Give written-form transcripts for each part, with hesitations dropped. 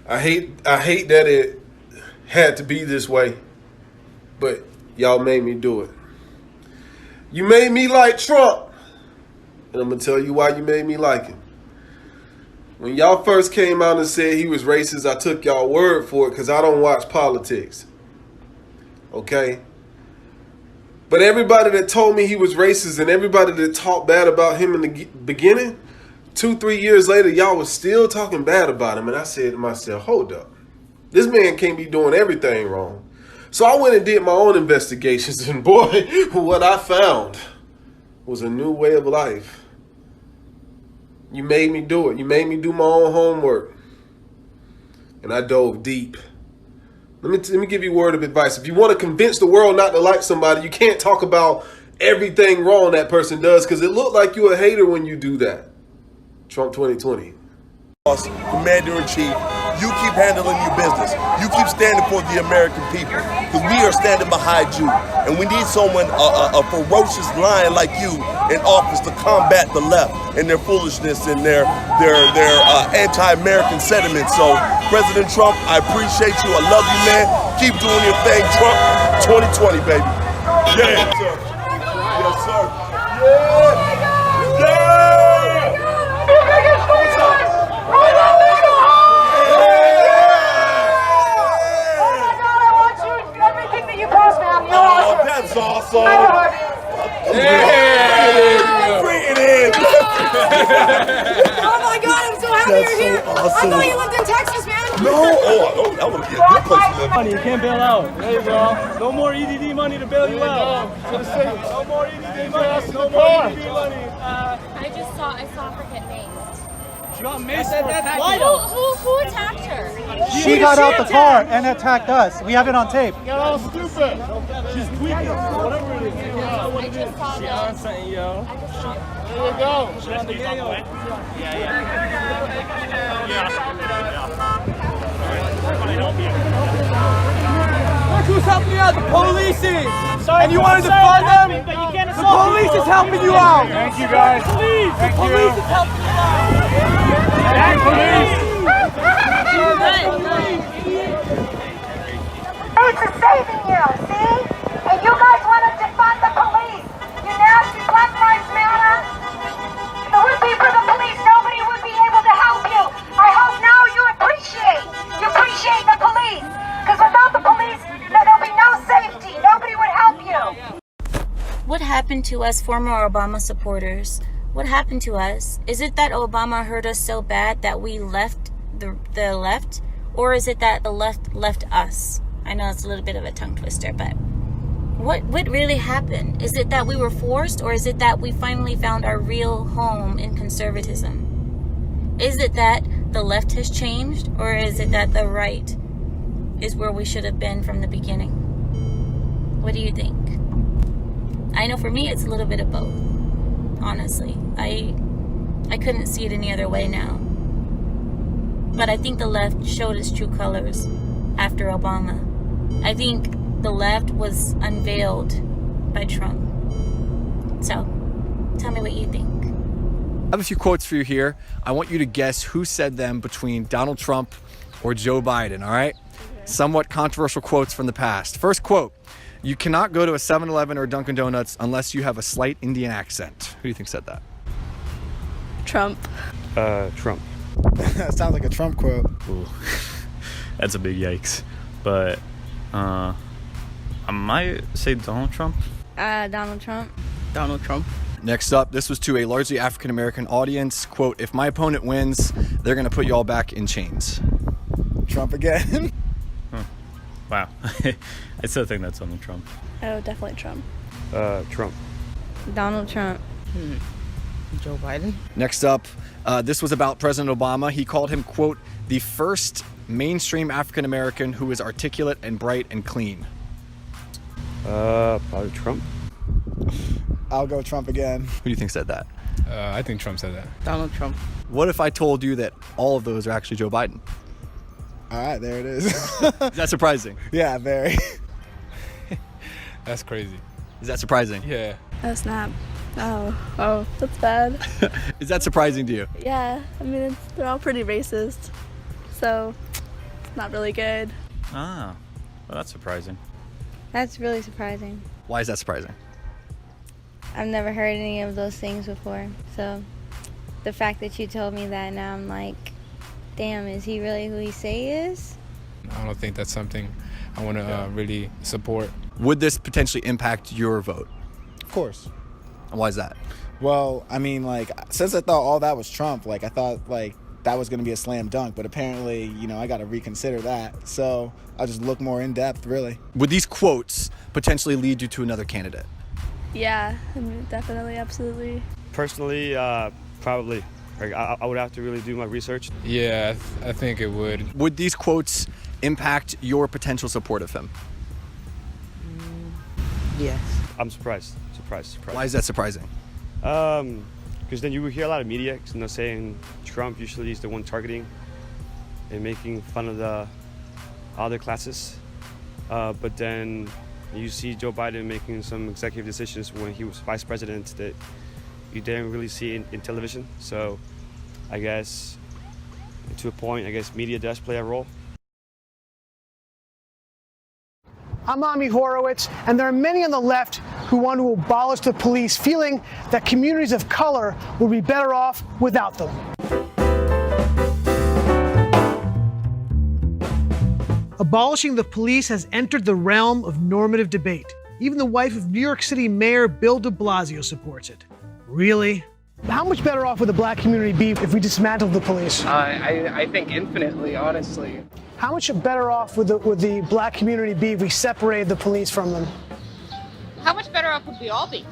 I hate that it had to be this way, but y'all made me do it. You made me like Trump, and I'm gonna tell you why you made me like him. When y'all first came out and said he was racist, I took y'all word for it because I don't watch politics. Okay? But everybody that told me he was racist and everybody that talked bad about him in the beginning, 2-3 years later, y'all was still talking bad about him. And I said to myself, hold up. This man can't be doing everything wrong. So I went and did my own investigations, and boy, what I found was a new way of life. You made me do it. You made me do my own homework. And I dove deep. Let me give you a word of advice. If you want to convince the world not to like somebody, you can't talk about everything wrong that person does, because it looked like you're a hater when you do that. Trump 2020. Commander-in-Chief, you keep handling your business. You keep standing for the American people, because we are standing behind you. And we need someone, a ferocious lion like you, in office to combat the left and their foolishness and their anti-American sentiments. So, President Trump, I appreciate you. I love you, man. Keep doing your thing, Trump. 2020, baby. Yeah, sir. Yes, sir. Yeah. Oh, that's awesome! Yeah! Bring it in! Oh my God, I'm so happy you're here! Awesome. I thought you lived in Texas, man! No! That would be a good place to live. Money, you can't bail out. There you go. No more EDD money to bail you out. No more EDD money. No more EDD money. I saw her get maced. She got maced. Who attacked her? She got out the car and attacked us. We have it on tape. Got all stupid. She's tweaking. Whatever it is. I just saw She on something, yo. There you go. She on the game. Look who's helping you out. The police is. And you wanted to find them? The police is helping you out. Thank you, guys. The police is helping you out. Thank police. Police is saving you, see? And you guys want to defund the police. You nasty Black Lives Matter. If it would be for the police, nobody would be able to help you. I hope now you appreciate the police. Because without the police, there'll be no safety. Nobody would help you. What happened to us former Obama supporters? What happened to us? Is it that Obama hurt us so bad that we left the left? Or is it that the left left us? I know it's a little bit of a tongue twister, but what really happened? Is it that we were forced, or is it that we finally found our real home in conservatism? Is it that the left has changed, or is it that the right is where we should have been from the beginning? What do you think? I know for me it's a little bit of both, honestly. I couldn't see it any other way now. But I think the left showed its true colors after Obama. I think the left was unveiled by Trump. So, tell me what you think. I have a few quotes for you here. I want you to guess who said them between Donald Trump or Joe Biden, all right? Somewhat controversial quotes from the past. First quote, you cannot go to a 7-Eleven or Dunkin' Donuts unless you have a slight Indian accent. Who do you think said that? Trump. Trump. That sounds like a Trump quote. Ooh. That's a big yikes. But I might say Donald Trump. Donald Trump. Donald Trump. Next up, this was to a largely African-American audience. Quote, if my opponent wins, they're going to put you all back in chains. Trump again. Wow. I still think that's Donald Trump. Oh, definitely Trump. Trump. Donald Trump. Joe Biden. Next up, this was about President Obama. He called him, quote, the first mainstream African-American who is articulate and bright and clean. Probably Trump. I'll go Trump again. Who do you think said that? I think Trump said that. Donald Trump. What if I told you that all of those are actually Joe Biden? All right, there it is. Is that surprising? Yeah, very. That's crazy. Is that surprising? Yeah. Oh, snap. Oh, that's bad. Is that surprising to you? Yeah, I mean, they're all pretty racist. So, Not really good. Ah, well, that's surprising. That's really surprising. Why is that surprising? I've never heard any of those things before. So the fact that you told me that, now I'm like, damn, is he really who he say he is? I don't think that's something I want to really support. Would this potentially impact your vote? Of course. And why is that? Well, I mean, like, since I thought all that was Trump, like, I thought, like, that was going to be a slam dunk. But apparently, you know, I got to reconsider that. So I'll just look more in depth, really. Would these quotes potentially lead you to another candidate? Yeah, definitely, absolutely. Personally, probably. Like, I would have to really do my research. Yeah, I think it would. Would these quotes impact your potential support of him? Yes. I'm surprised. Why is that surprising? Because then you hear a lot of media, you know, saying Trump usually is the one targeting and making fun of the other classes. But then you see Joe Biden making some executive decisions when he was vice president that you didn't really see in television. So I guess to a point, I guess media does play a role. I'm Ami Horowitz, and there are many on the left who want to abolish the police, feeling that communities of color will be better off without them. Abolishing the police has entered the realm of normative debate. Even the wife of New York City Mayor Bill de Blasio supports it. Really? How much better off would the black community be if we dismantled the police? I think infinitely, honestly. How much better off would the black community be if we separated the police from them? How much better off would we all be?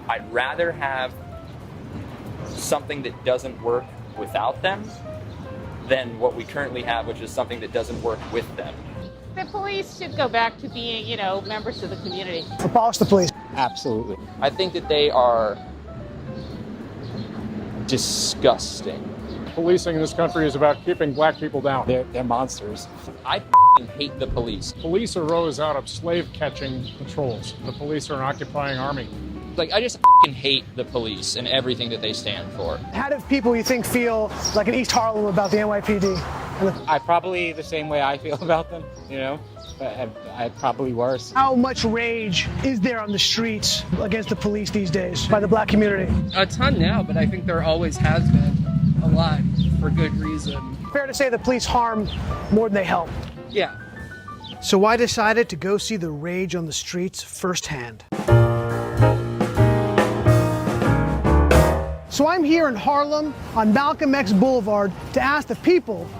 I'd rather have something that doesn't work without them than what we currently have, which is something that doesn't work with them. The police should go back to being, you know, members of the community. Abolish the police. Absolutely. I think that they are disgusting. Policing in this country is about keeping black people down. They're monsters. I hate the police. Police arose out of slave-catching patrols. The police are an occupying army. Like, I just hate the police and everything that they stand for. How do people you think feel like in East Harlem about the NYPD? I probably the same way I feel about them, you know, but I probably worse. How much rage is there on the streets against the police these days by the black community? A ton now, but I think there always has been a lot for good reason. Fair to say the police harm more than they help. Yeah. So I decided to go see the rage on the streets firsthand. So I'm here in Harlem on Malcolm X Boulevard to ask the people,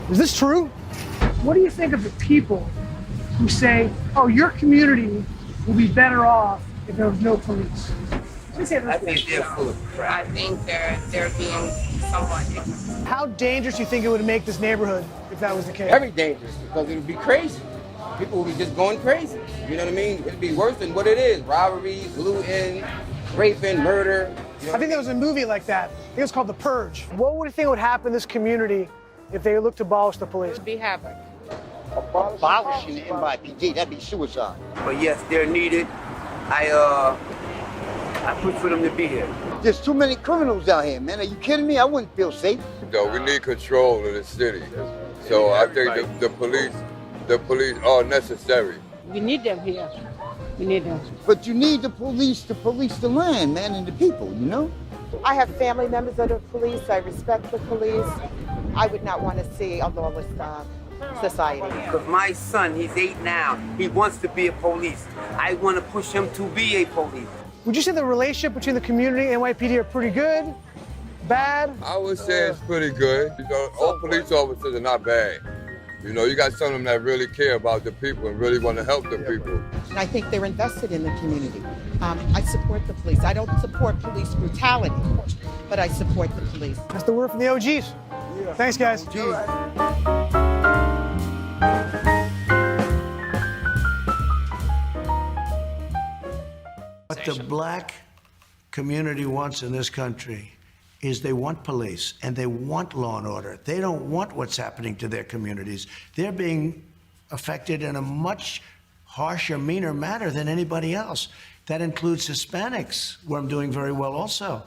is this true? What do you think of the people who say, oh, your community will be better off if there was no police? I think they're full of crap. I think they're being somewhat ignorant. How dangerous do you think it would make this neighborhood if that was the case? Very dangerous, because it would be crazy. People would be just going crazy. You know what I mean? It'd be worse than what it is. Robberies, looting, raping, murder. You know I think there was a movie like that. I think it was called The Purge. What would you think would happen in this community if they looked to abolish the police? It would be havoc. Abolishing the NYPD, that'd be suicide. But yes, they're needed. I push for them to be here. There's too many criminals out here, man. Are you kidding me? I wouldn't feel safe. No, we need control in the city. So I think the police are necessary. We need them here. We need them. But you need the police to police the land, man, and the people, you know? I have family members of the police. I respect the police. I would not want to see a lawless society. Because my son, he's 8 now. He wants to be a police. I want to push him to be a police. Would you say the relationship between the community and NYPD are pretty good? Bad? I would say it's pretty good. You know, all police officers are not bad. You know, you got some of them that really care about the people and really want to help the people. And I think they're invested in the community. I support the police. I don't support police brutality, but I support the police. That's the word from the OGs. Yeah. Thanks, guys. What the black community wants in this country is they want police and they want law and order. They don't want what's happening to their communities. They're being affected in a much harsher, meaner manner than anybody else. That includes Hispanics, where I'm doing very well also.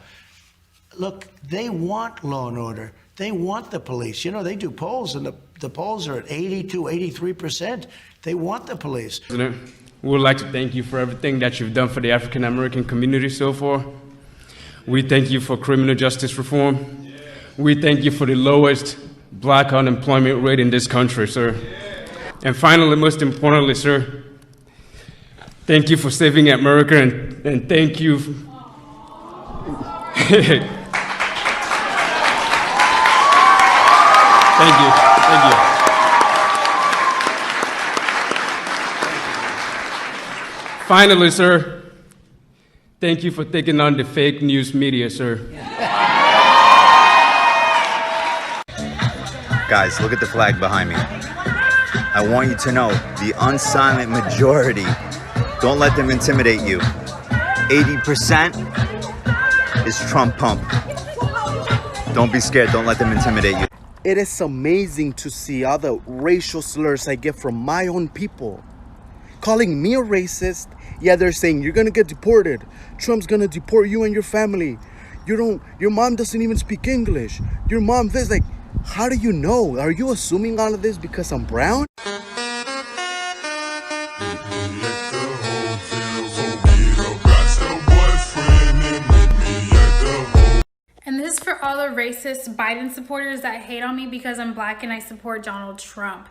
Look, they want law and order. They want the police. You know, they do polls, and The polls are at 82, 83%. They want the police. President, we would like to thank you for everything that you've done for the African American community so far. We thank you for criminal justice reform. We thank you for the lowest black unemployment rate in this country, sir. And finally, most importantly, sir, thank you for saving America, and thank you. Thank you. Thank you. Finally, sir, thank you for taking on the fake news media, sir. Guys, look at the flag behind me. I want you to know, the unsilent majority, don't let them intimidate you. 80% is Trump pump. Don't be scared, don't let them intimidate you. It is amazing to see all the racial slurs I get from my own people. Calling me a racist, yeah, they're saying you're gonna get deported. Trump's gonna deport you and your family. Your mom doesn't even speak English. Your mom this, like, how do you know? Are you assuming all of this because I'm brown? And this is for all the racist Biden supporters that hate on me because I'm black and I support Donald Trump.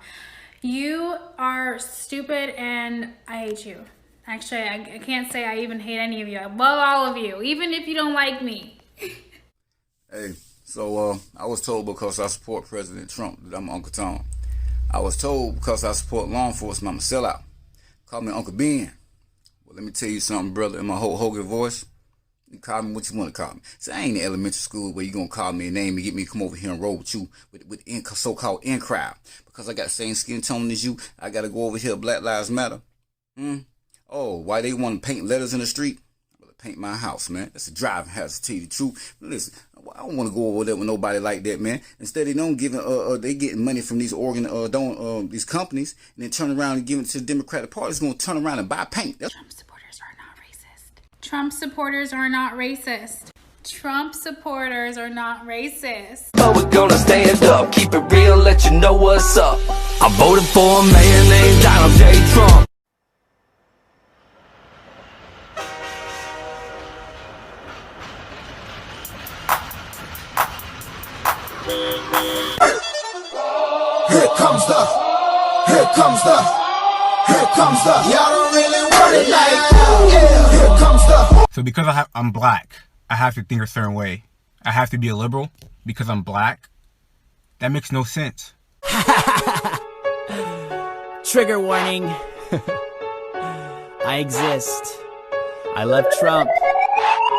You are stupid and I hate you. Actually, I can't say I even hate any of you. I love all of you, even if you don't like me. Hey, so I was told because I support President Trump that I'm Uncle Tom. I was told because I support law enforcement I'm a sellout. Call me Uncle Ben. Well, let me tell you something, brother, in my Hulk Hogan voice. You call me what you want to call me. So I ain't in elementary school where you going to call me a name and get me to come over here and roll with you with so-called in crowd. Because I got the same skin tone as you, I got to go over here, Black Lives Matter. Oh, why they want to paint letters in the street? Well, paint my house, man. That's a driving hazard, to tell you the truth. Listen, I don't want to go over there with nobody like that, man. Instead, they don't give they getting money from these these companies, and then turn around and give it to the Democratic Party. It's going to turn around and buy paint. Trump supporters are not racist. Trump supporters are not racist. Trump supporters are not racist. But we're gonna stand up, keep it real, let you know what's up. I voted for a man named Donald J. Trump. Here comes the, y'all don't really want it like that. Yeah, here comes the. So because I'm black, I have to think a certain way. I have to be a liberal because I'm black. That makes no sense. Trigger warning. I exist. I love Trump.